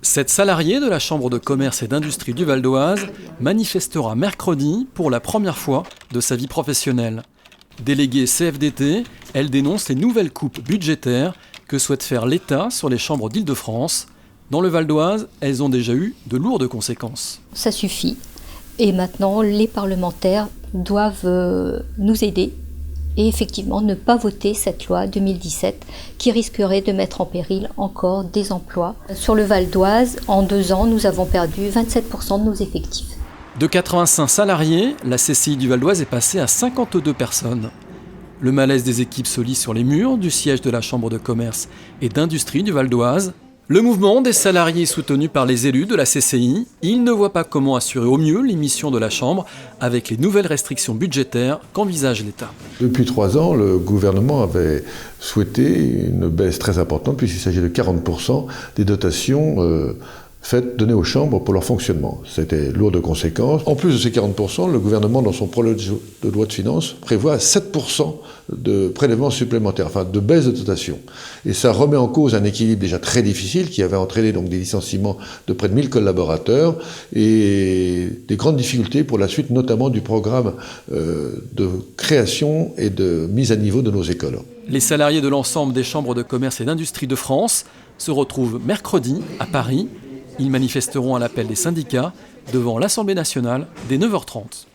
Cette salariée de la Chambre de commerce et d'industrie du Val d'Oise manifestera mercredi pour la première fois de sa vie professionnelle. Déléguée CFDT, elle dénonce les nouvelles coupes budgétaires que souhaite faire l'État sur les chambres d'Île-de-France. Dans le Val d'Oise, elles ont déjà eu de lourdes conséquences. Ça suffit. Et maintenant, les parlementaires doivent nous aider et effectivement ne pas voter cette loi 2017 qui risquerait de mettre en péril encore des emplois. Sur le Val d'Oise, en 2 ans, nous avons perdu 27% de nos effectifs. De 85 salariés, la CCI du Val d'Oise est passée à 52 personnes. Le malaise des équipes se lit sur les murs du siège de la Chambre de commerce et d'industrie du Val d'Oise. Le mouvement des salariés soutenu par les élus de la CCI, il ne voit pas comment assurer au mieux les missions de la Chambre avec les nouvelles restrictions budgétaires qu'envisage l'État. Depuis 3 ans, le gouvernement avait souhaité une baisse très importante puisqu'il s'agit de 40% des dotations données aux chambres pour leur fonctionnement. C'était lourd de conséquences. En plus de ces 40%, le gouvernement, dans son projet de loi de finances, prévoit 7% de prélèvements supplémentaires, enfin de baisse de dotation. Et ça remet en cause un équilibre déjà très difficile qui avait entraîné donc des licenciements de près de 1000 collaborateurs et des grandes difficultés pour la suite, notamment du programme de création et de mise à niveau de nos écoles. Les salariés de l'ensemble des chambres de commerce et d'industrie de France se retrouvent mercredi à Paris. Ils manifesteront à l'appel des syndicats devant l'Assemblée nationale dès 9h30.